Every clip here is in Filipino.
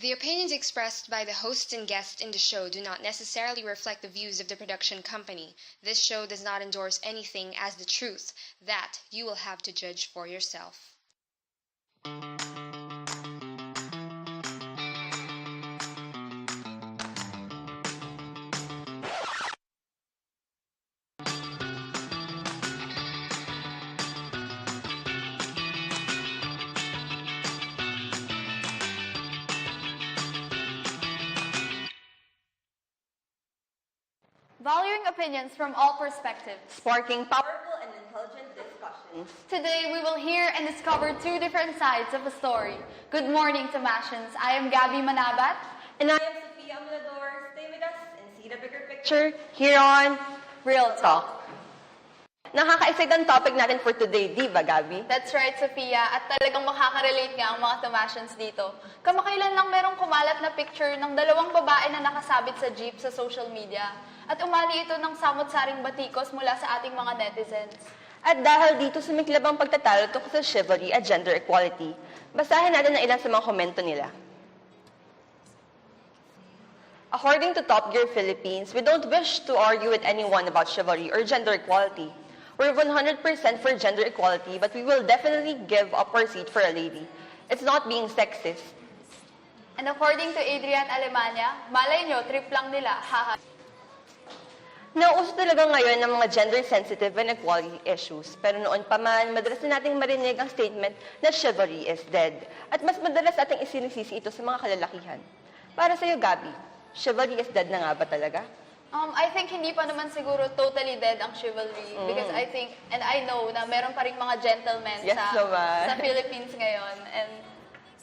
The opinions expressed by the hosts and guests in the show do not necessarily reflect the views of the production company. This show does not endorse anything as the truth. That you will have to judge for yourself. Valuing opinions from all perspectives. Sparking powerful and intelligent discussions. Today, we will hear and discover two different sides of a story. Good morning, Tamashans. I am Gabby, Manabat. And I am Sophia, Amolador. Stay with us and see the bigger picture here on Real Talk. Nakaka-excite ang topic natin for today, di ba, Gabby? That's right, Sophia. At talagang makaka-relate nga ang mga Tamashans dito. Kamakailan lang merong kumalat na picture ng dalawang babae na nakasabit sa jeep sa social media. At umali ito ng samot-saring batikos mula sa ating mga netizens. At dahil dito sumiklab ang pagtatalo tungkol sa chivalry at gender equality, basahin natin ang ilan sa mga komento nila. According to Top Gear Philippines, we don't wish to argue with anyone about chivalry or gender equality. We're 100% for gender equality, but we will definitely give up our seat for a lady. It's not being sexist. And according to Adrian Alemania, malay nyo, trip lang nila, haha. Nauso talaga ngayon ng mga gender-sensitive and equality issues. Pero noon pa man, madalas na nating marinig ang statement na chivalry is dead. At mas madalas ating isinisisi ito sa mga kalalakihan. Para sa'yo, Gabby, chivalry is dead na nga ba talaga? I think hindi pa naman siguro totally dead ang chivalry. Because I think, and I know na meron pa rin mga gentlemen sa Philippines ngayon.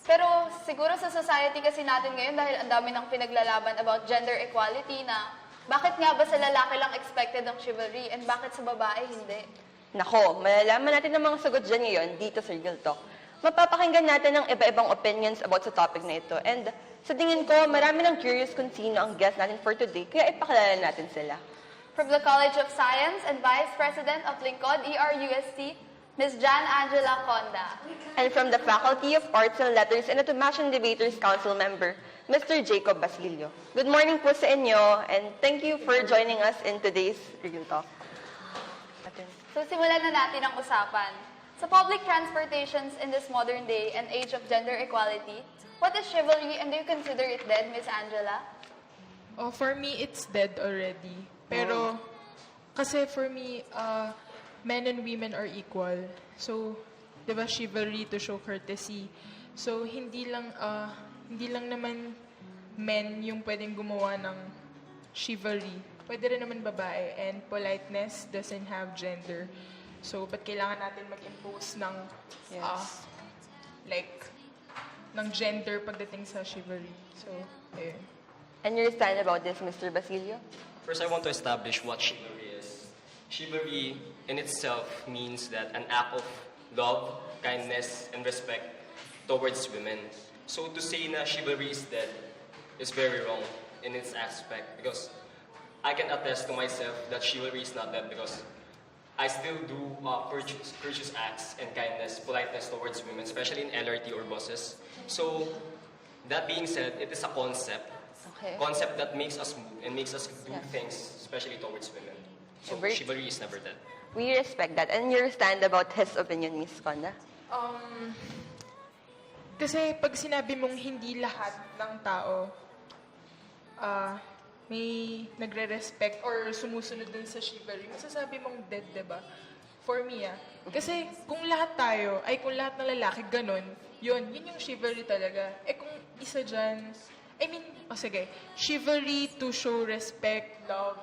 Pero siguro sa society kasi natin ngayon, dahil ang dami ng pinaglalaban about gender equality na bakit nga ba sa lalaki lang expected ang chivalry and bakit sa babae hindi? Nako, malalaman natin ang mga sagot dyan ngayon dito sa Real Talk. Mapapakinggan natin ang iba-ibang opinions about sa topic na ito. And sa tingin ko, marami ng curious kung sino ang guest natin for today, kaya ipakilala natin sila. From the College of Science and Vice President of Lingkod ERUST, Ms. Jan Angela Conda. And from the Faculty of Arts and Letters and Automation Debaters Council member, Mr. Jacob Basilio. Good morning po sa inyo, and thank you for joining us in today's Real Talk. So simulan na natin ang usapan. Sa public transportations in this modern day and age of gender equality, what is chivalry and do you consider it dead, Ms. Angela? Oh, for me, it's dead already. Pero, kasi for me, men and women are equal. So, di ba, chivalry to show courtesy. So, hindi lang naman men yung pwedeng gumawa ng chivalry. Pwede rin naman babae. And politeness doesn't have gender. So, ba't kailangan natin mag-impose ng, ng gender pagdating sa chivalry? So, ayun. And your stand about this, Mr. Basilio? First, I want to establish what chivalry is. Chivalry in itself means that an act of love, kindness, and respect towards women. So to say na chivalry is dead is very wrong in its aspect because I can attest to myself that chivalry is not dead because I still do courteous acts and kindness, politeness towards women, especially in LRT or buses. So that being said, it is a concept. Concept that makes us move and makes us do things, especially towards women. So chivalry is never dead. We respect that. And your stand about his opinion, Ms. Conda? Kasi pag sinabi mong hindi lahat ng tao may nagre-respect or sumusunod dun sa chivalry, masasabi mong dead, diba? For me, Kasi kung lahat tayo, kung lahat ng lalaki, ganun, yun yung chivalry talaga. Kung isa dyan, sige, chivalry to show respect, love,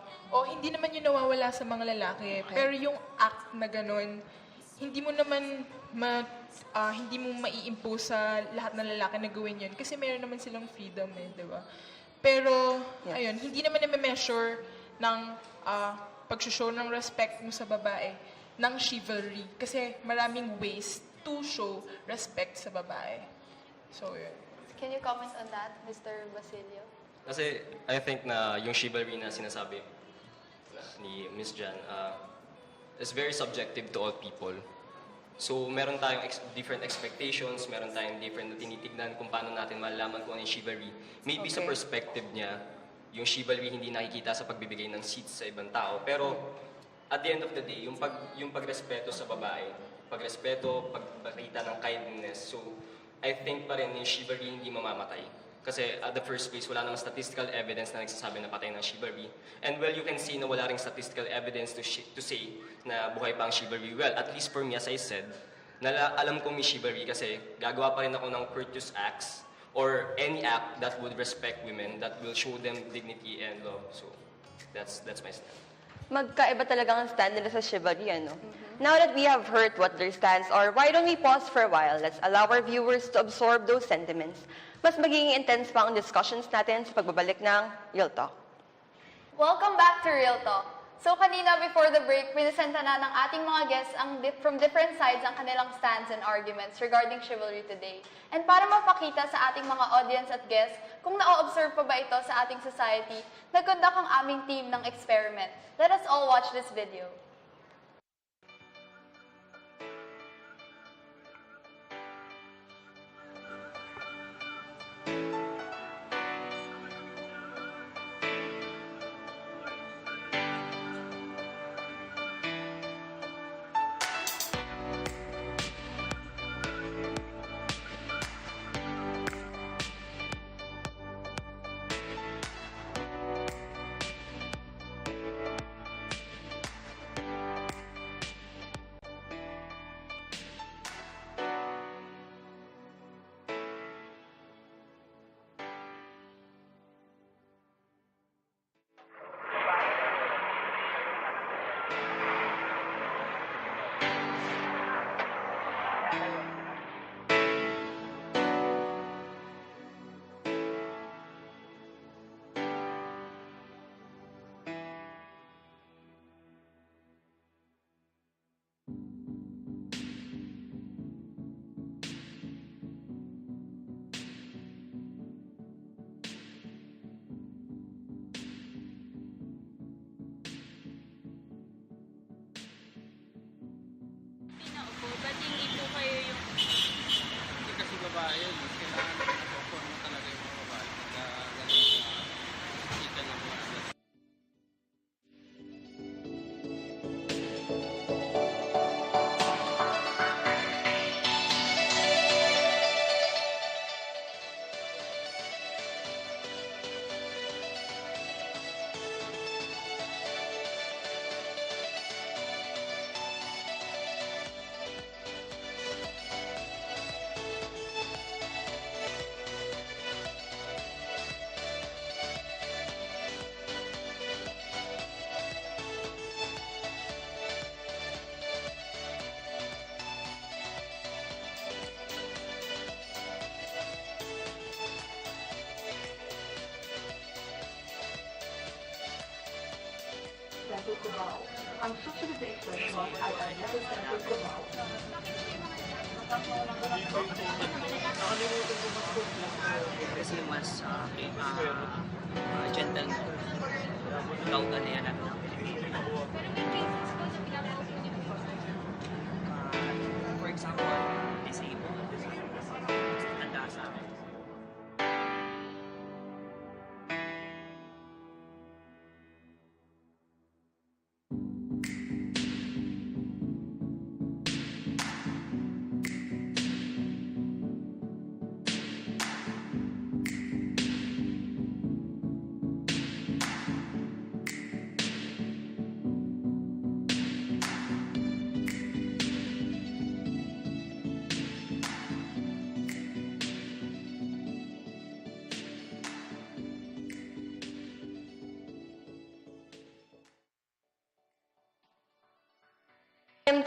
hindi naman yun nawawala sa mga lalaki. Pero yung act na ganun, hindi mo naman hindi mo mai-impose sa lahat ng lalaki na gawin yun. Kasi meron naman silang freedom di ba? Pero, ayun, hindi naman na-measure ng pag-show ng respect mo sa babae ng chivalry. Kasi maraming ways to show respect sa babae. So, yun. Can you comment on that, Mr. Basilio? Kasi I think na yung chivalry na sinasabi ni Ms. Jan is very subjective to all people. So meron tayong different expectations, meron tayong different na tinitignan kung paano natin malalaman kung ano yung chivalry. Maybe sa perspective niya, yung chivalry hindi nakikita sa pagbibigay ng seats sa ibang tao. Pero at the end of the day, yung pagrespeto sa babae, pagrespeto, pagpakita ng kindness. So I think pa rin yung chivalry hindi mamamatay. Kasi at the first place, wala namang statistical evidence na nagsasabi na patay ng chivalry. And well, you can see na wala ring statistical evidence to say na buhay pa ang chivalry. Well, at least for me, as I said, alam kong may chivalry kasi gagawa pa rin ako ng courteous acts or any act that would respect women, that will show them dignity and love. So that's my stand. Magkaiba talaga ang stand nila sa chivalry, ano? Now that we have heard what their stands are, why don't we pause for a while? Let's allow our viewers to absorb those sentiments. Mas magiging intense pa ang discussions natin sa pagbabalik ng Real Talk. Welcome back to Real Talk. So kanina before the break, pinisenta na ng ating mga guests from different sides ang kanilang stands and arguments regarding chivalry today. And para mapakita sa ating mga audience at guests kung na-observe pa ba ito sa ating society, nag-conduct ang aming team ng experiment. Let us all watch this video. babae yun, mas kailangan na nakaporma talaga yung mga babae. Pagka ganun kita ng mga agad. Ang susunod na expression ay ang legislative kumaw. Kasi mas gentle kautan na yan natin ng Pilipino. For example, disabled. Tanda sa amin.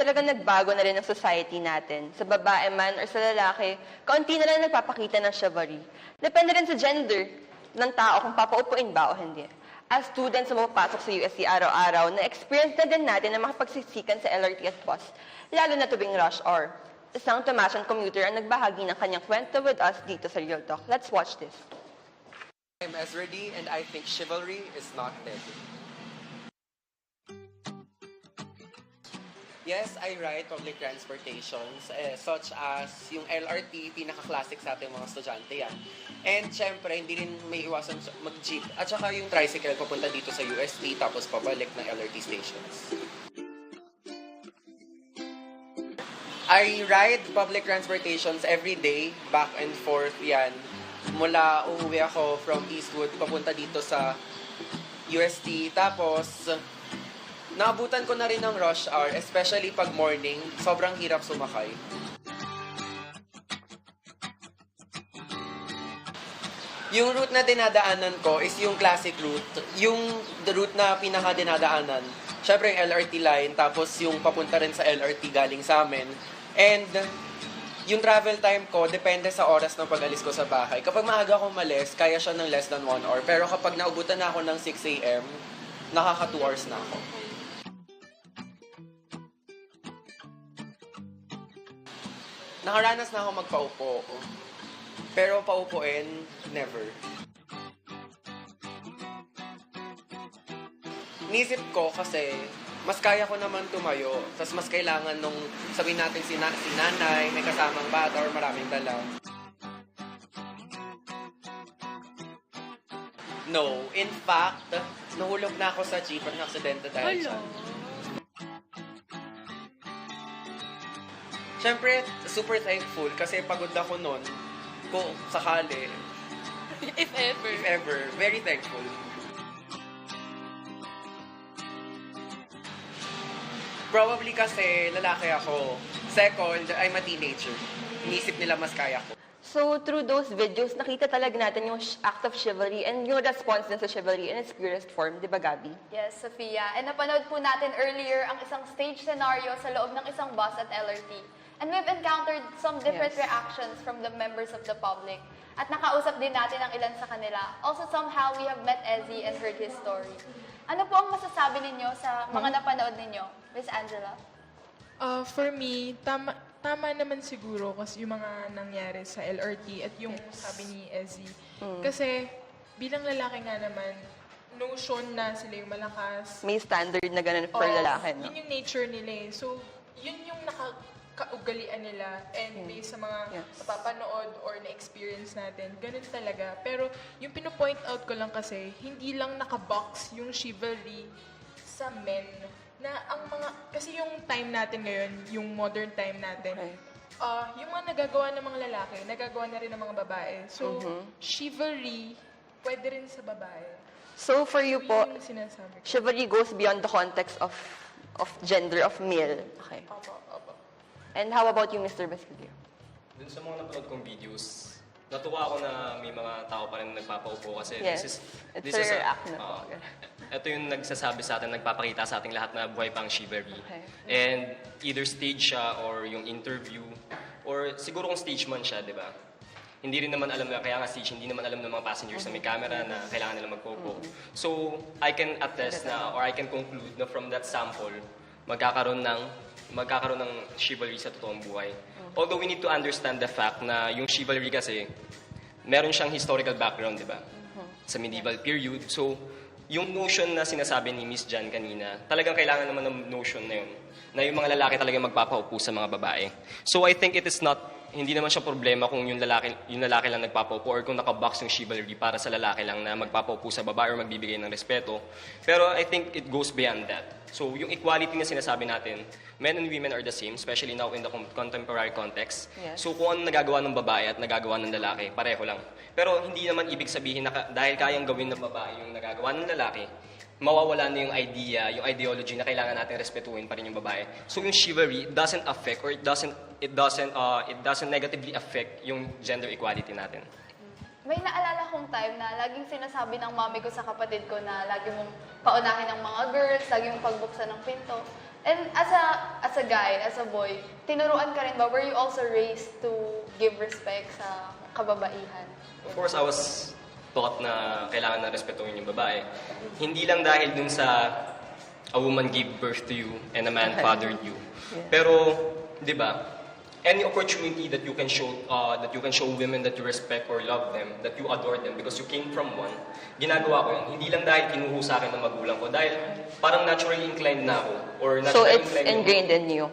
Talagang nagbago na rin ang society natin. Sa babae man or sa lalaki, kaunti na lang nagpapakita ng chivalry. Depende rin sa gender ng tao kung papaupuin ba o hindi. As students na mapapasok sa USC araw-araw, na-experience na din natin na makapagsiksikan sa LRT at bus, lalo na tuwing rush hour. Isang Tomasian commuter ang nagbahagi ng kanyang kwento with us dito sa Real Talk. Let's watch this. I'm Ezra-D and I think chivalry is not dead. Yes, I ride public transportations, such as yung LRT, pinaka-classic sa ating mga estudyante yan. And syempre, hindi rin may iwasan mag-jeep. At saka yung tricycle papunta dito sa UST, tapos pabalik ng LRT stations. I ride public transportations every day, back and forth yan. Mula uuwi ako from Eastwood, papunta dito sa UST, tapos naabutan ko na rin ng rush hour, especially pag morning. Sobrang hirap sumakay. Yung route na dinadaanan ko is yung classic route. Yung route na pinaka-dinadaanan. Siyempre yung LRT line, tapos yung papunta rin sa LRT galing sa amin. And yung travel time ko, depende sa oras ng pag-alis ko sa bahay. Kapag maaga akong malis, kaya siya ng less than 1 hour. Pero kapag naubutan na ako ng 6 a.m., nakaka 2 hours na ako. Nakaranas na ako magpaupo. Pero paupuin, never. Nisip ko kasi, mas kaya ko naman tumayo. Tapos mas kailangan nung, sabihin natin si nanay, may kasamang bata or maraming dala. No. In fact, nahulog na ako sa jeep at na-aksidente dahil siya. Siyempre, super thankful kasi pagod ako nun kung sakali. If ever. If ever. Very thankful. Probably kasi lalaki ako. Second, I'm a teenager. Inisip nila mas kaya ko. So, through those videos, nakita talaga natin yung act of chivalry and yung response din sa chivalry in its purest form, di ba, Gabby? Yes, Sophia. And napanood po natin earlier ang isang stage scenario sa loob ng isang bus at LRT. And we've encountered some different reactions from the members of the public. At nakausap din natin ang ilan sa kanila. Also, somehow, we have met Ezzy and heard his story. Ano po ang masasabi ninyo sa mga napanood ninyo? Miss Angela? For me, tama naman siguro kasi yung mga nangyari sa LRT at yung sabi ni Ezzy. Kasi bilang lalaki nga naman, notion na sila yung malakas. May standard na ganun for lalaki, no? Yun yung nature nila eh. So, yun yung kaugalian nila and based sa mga napapanood or na-experience natin, ganun talaga. Pero yung pino-point out ko lang kasi, hindi lang nakabox yung chivalry sa men na ang mga, kasi yung time natin ngayon, yung modern time natin, yung mga nagagawa ng mga lalaki, nagagawa na rin ng mga babae. So, chivalry, pwede rin sa babae. So, for you po, sinasabi ko. chivalry goes beyond the context of gender, of male. Okay. Opo. And how about you, Mr. Basquilio? Dun sa mga napanood kong videos, natuwa ako na may mga tao pa rin nagpapaupo kasi Yes. this is It's act na. ito yung nagsasabi sa atin, nagpapakita sa ating lahat na buhay pang chivalry. Okay. And either stage siya or yung interview or siguro kung stage man siya, di ba? Hindi rin naman alam na, kaya nga stage, hindi naman alam ng mga passengers na may camera na kailangan nila magpopo. So, I can attest na, or I can conclude na from that sample, magkakaroon ng chivalry sa totoong buhay. Although we need to understand the fact na yung chivalry kasi, meron siyang historical background, di ba? Sa medieval period. So, yung notion na sinasabi ni Miss Jan kanina, talagang kailangan naman ng notion na yun. Na yung mga lalaki talagang magpapaupo sa mga babae. So, I think it is not, hindi naman siya problema kung yung lalaki lang nagpapaupo or kung nakabox yung chivalry para sa lalaki lang na magpapaupo sa babae or magbibigay ng respeto. Pero I think it goes beyond that. So, yung equality na sinasabi natin, men and women are the same, especially now in the contemporary context. Yes. So, kung ano nagagawa ng babae at nagagawa ng lalaki, pareho lang. Pero hindi naman ibig sabihin na dahil kayang gawin ng babae yung nagagawa ng lalaki, mawawala na yung idea, yung ideology na kailangan natin respetuhin pa rin yung babae. So, yung chivalry doesn't affect or it doesn't negatively affect yung gender equality natin. May naalala kong time na laging sinasabi ng mami ko sa kapatid ko na lagi mong paunahin ng mga girls, lagi mong pagbuksan ng pinto. And as a guy, as a boy, tinuruan ka rin ba? Were you also raised to give respect sa kababaihan? Of course, I was taught na kailangan na respetuhin yung babae. Hindi lang dahil dun sa a woman gave birth to you and a man fathered you. Pero, di ba, any opportunity that you can show women that you respect or love them, that you adore them because you came from one, ginagawa ko yun. Hindi lang dahil kinuho sa akin ng magulang ko, dahil parang naturally inclined na ako. Or So naturally it's inclined ingrained in you?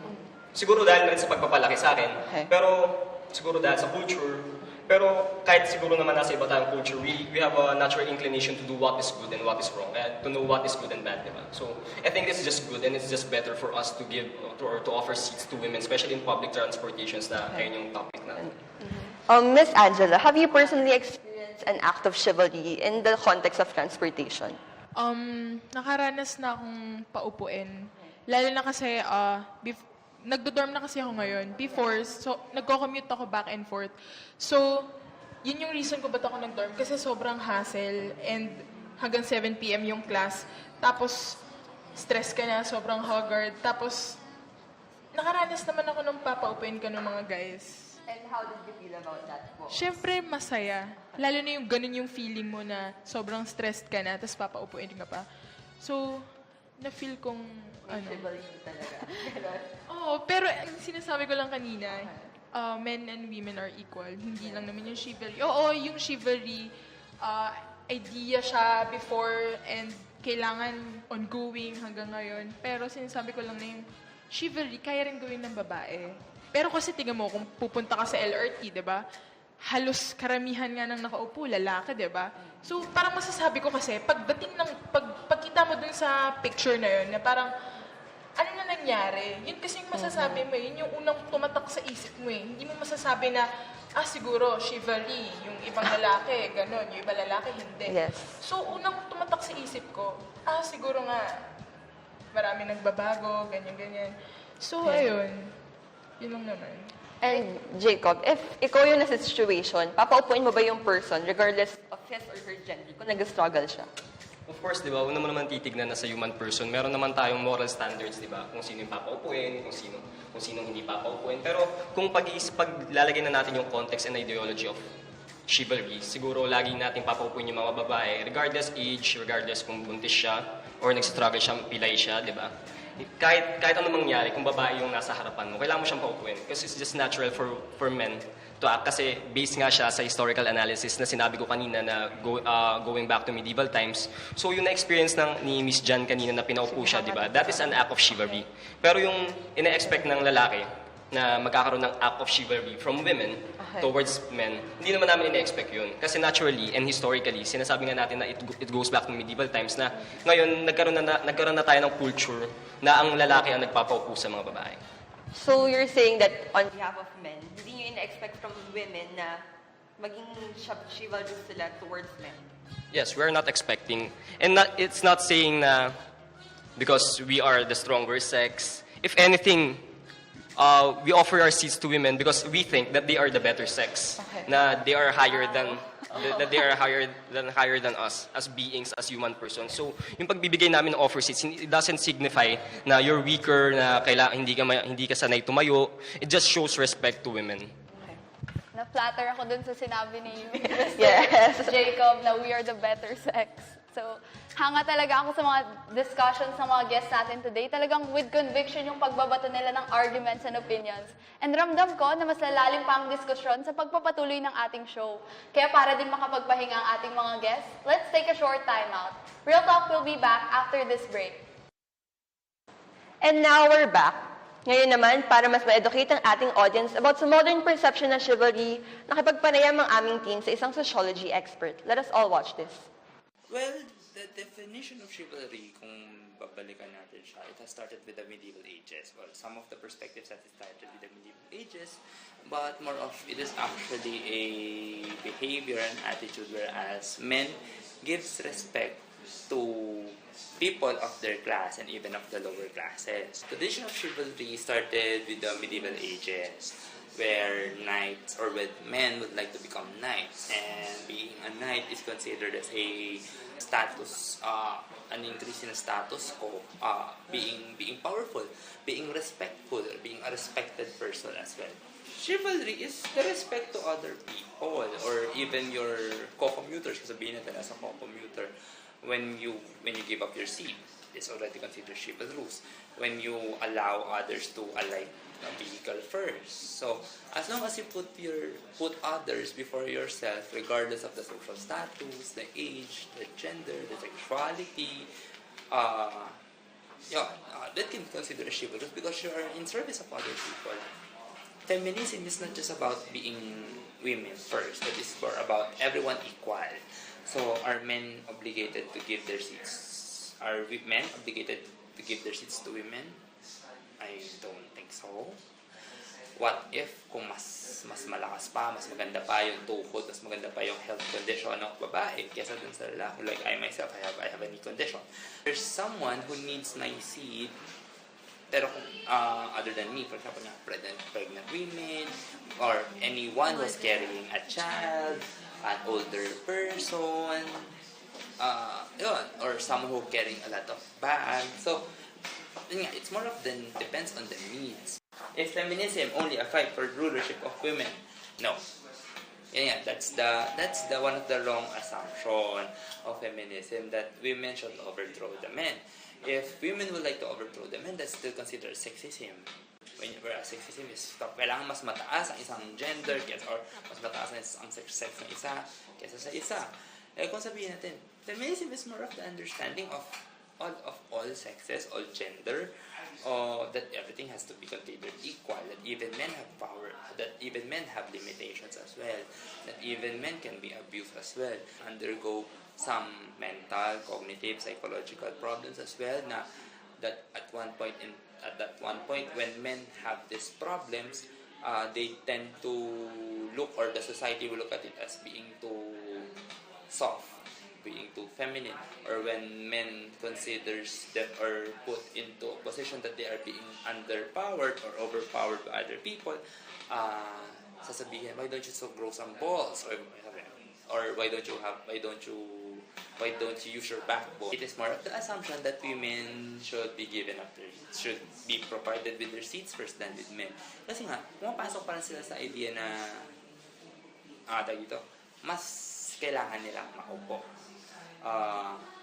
Siguro dahil rin sa pagpapalaki sa akin, Okay. pero siguro dahil sa culture, pero kahit siguro naman nasa iba tayong culture, we have a natural inclination to do what is good and what is wrong, and to know what is good and bad, diba? So I think it's just good and it's just better for us to give or to offer seats to women, especially in public transportations na ayun yung topic na. Miss Angela, have you personally experienced an act of chivalry in the context of transportation? Nakaranas na akong paupuin. Lalo na kasi, nagdo-dorm na kasi ako ngayon. Before, so, nagko-commute ako back and forth. So, yun yung reason ko ba't ako nag-dorm. Kasi sobrang hassle and hanggang 7 p.m. yung class. Tapos, stress ka na, sobrang haggard. Tapos, nakaranas naman ako nung papaupuin ka ng mga guys. And how did you feel about that po? Siyempre, masaya. Lalo na yung ganun yung feeling mo na sobrang stressed ka na, tapos papaupuin ka pa. So, na-feel kong, Chivalry talaga. Oo, pero ang sinasabi ko lang kanina, men and women are equal. Hindi lang naman yung chivalry. Oo, yung chivalry, idea siya before and kailangan ongoing hanggang ngayon. Pero sinasabi ko lang na yung chivalry, kaya rin gawin ng babae. Pero kasi tingnan mo, kung pupunta ka sa LRT, di ba? Halos karamihan nga ng nakaupo, lalaki, di ba? So, parang masasabi ko kasi, pagkita mo dun sa picture na yun, na parang, ano na nangyari? Yun kasi yung masasabi mo, yun yung unang tumatak sa isip mo eh. Hindi mo masasabi na, siguro, chivalry, yung ibang lalaki, gano'n, yung ibang lalaki, hindi. Yes. So, unang tumatak sa isip ko, siguro nga, marami nagbabago, ganyan-ganyan. So, ayun. Yun lang naman. And Jacob, if ikaw yung nasa situation, papaupuin mo ba yung person regardless of his or her gender kung nag-struggle siya? Of course, di ba, una mo naman titignan na sa human person, meron naman tayong moral standards, di ba? Kung sino yung papaupuin, kung sino hindi papaupuin. Pero kung paglalagay na natin yung context and ideology of chivalry, siguro lagi natin papaupuin yung mga babae, regardless age, regardless kung buntis siya, or nag-struggle siya, pilay siya, di ba? Kahit ano mangyari, kung babae yung nasa harapan mo, kailangan mo siyang paupuin. Kasi it's just natural for men to act. Kasi based nga siya sa historical analysis na sinabi ko kanina na going back to medieval times. So yung na-experience ni Miss Jan kanina na pinaupo siya, di ba? That is an act of chivalry. Pero yung ina-expect ng lalaki na magkakaroon ng act of chivalry from women towards men, hindi naman namin ina-expect yun. Kasi naturally and historically, sinasabi nga natin na it goes back to medieval times na ngayon nagkaroon na tayo ng culture na ang lalaki ang nagpapaupo sa mga babae. So you're saying that on behalf of men, hindi nyo ina-expect from women na maging chivalrous sila towards men? Yes, we're not expecting. And it's not saying na because we are the stronger sex. If anything, we offer our seats to women because we think that they are the better sex. Okay. Na they are higher than higher than us as beings, as human persons. So, yung pagbibigay namin ng offer seats, it doesn't signify na you're weaker, na hindi ka sanay tumayo. It just shows respect to women. Na-flatter ako dun sa sinabi ni Yes. Jacob na we are the better sex. So, hanga talaga ako sa mga discussions ng mga guests natin today. Talagang with conviction yung pagbabato nila ng arguments and opinions. And ramdam ko na mas lalalim pa ang diskusyon sa pagpapatuloy ng ating show. Kaya para din makapagpahinga ang ating mga guests, let's take a short time out. Real Talk will be back after this break. And now we're back. Ngayon naman, para mas ma-educate ang ating audience about sa modern perception ng chivalry, nakipagpanayam ang aming team sa isang sociology expert. Let us all watch this. Well, the definition of chivalry, kung babalikan natin siya, it has started with the medieval ages. Well, some of the perspectives that it started with the medieval ages, but more of it is actually a behavior and attitude whereas men gives respect to people of their class and even of the lower classes. The tradition of chivalry started with the medieval ages, where knights or with men would like to become knights, and being a knight is considered as a status, an increase in status ko, being powerful, being respectful, being a respected person as well. Chivalry is the respect to other people or even your co-commuters, kasi sabihin natin as a co-commuter, when you give up your seat, it's already considered chivalrous. When you allow others to alight a vehicle first. So as long as you put others before yourself, regardless of the social status, the age, the gender, the sexuality, that can be considered chivalrous because you are in service of other people. Feminism is not just about being women first, it is more about everyone equal. So are men obligated to give their seats? Are men obligated to give their seats to women? I don't think so. What if kung mas malakas pa, mas maganda pa yung tuhod, mas maganda pa yung health condition ng babae kesa dun sa lalaki? Like I myself, I have a knee condition. There's someone who needs my seat, pero other than me, for example, pregnant women, or anyone who's carrying a child, an older person, or someone who carrying a lot of bags. So, it's more of depends on the needs. Is feminism only a fight for rulership of women? No. That's the one of the wrong assumption of feminism, that women should overthrow the men. If women would like to overthrow the men, that's still considered sexism. Whereas sexism is kailangan mas mataas ang isang gender or mas mataas ang sex ng isa kesa sa isa. Kung sabihin natin, feminism is more of the understanding of all sexes, all gender, that everything has to be considered equal, that even men have power, that even men have limitations as well, that even men can be abused as well, undergo some mental, cognitive, psychological problems as well, that at one point when men have these problems, they tend to look, or the society will look at it as being too soft, being too feminine, or when men considers them or put into a position that they are being underpowered or overpowered by other people, sasabihin, why don't you grow some balls, or why don't you use your backbone? It is more of the assumption that women should be should be provided with their seats first than with men. Kasi nga, pumapasok pa rin sila sa idea na mas kailangan nilang maupo.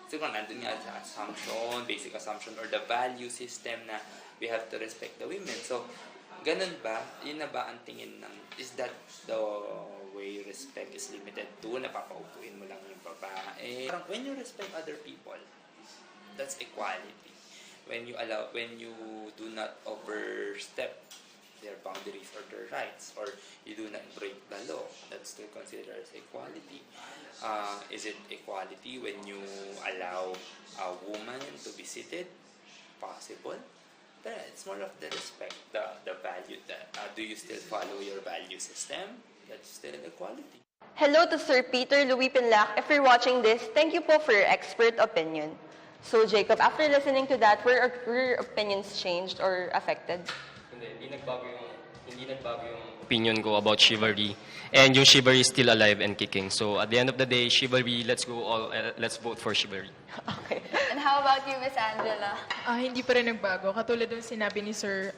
Siguro nandun nga sa assumption, basic assumption, or the value system na we have to respect the women. So, ganun ba? Yun na ba ang tingin ng, is that the way respect is limited to, napapaupuin mo lang yung babae? When you respect other people, that's equality. When you do not overstep their boundaries or their rights, or you do not break the law, that's still considered as equality. Is it equality when you allow a woman to be seated? Possible. But it's more of the respect, the value. Do you still follow your value system? That's still equality. Hello to Sir Peter Louis Pinlac. If you're watching this, thank you po for your expert opinion. So Jacob, after listening to that, were your opinions changed or affected? Hindi nagbago yung opinion ko about chivalry. And yung chivalry is still alive and kicking. So at the end of the day, chivalry, let's vote for chivalry. Okay. And how about you, Miss Angela? Hindi pa rin nagbago. Katulad ng sinabi ni Sir,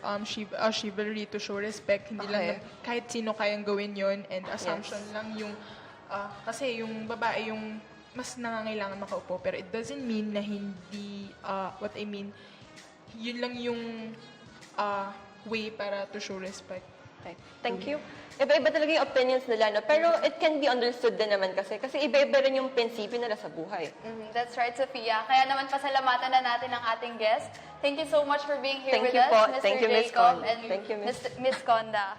chivalry to show respect. Hindi lang kahit sino kayang gawin yon, and assumption lang yung, kasi yung babae yung mas nangangailangan makaupo. Pero it doesn't mean na hindi, yun lang yung way para to show respect. Okay. Thank you. Iba-iba talaga yung opinions nila, no? Pero it can be understood din naman kasi iba-iba rin yung prinsipyo nila sa buhay. That's right, Sophia. Kaya naman pasalamatan na natin ang ating guest. Thank you so much for being here with us, Mr. Thank you, Ms. Jacob Conda. and Thank you, Miss Conda.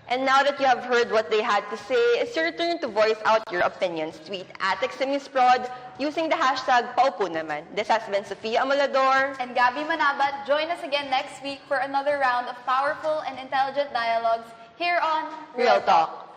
And now that you have heard what they had to say, it's your turn to voice out your opinions. Tweet at Eximius Prod using the hashtag #paupo naman. This has been Sophia Amolador and Gabby Manabat. Join us again next week for another round of powerful and intelligent dialogues here on Real Talk.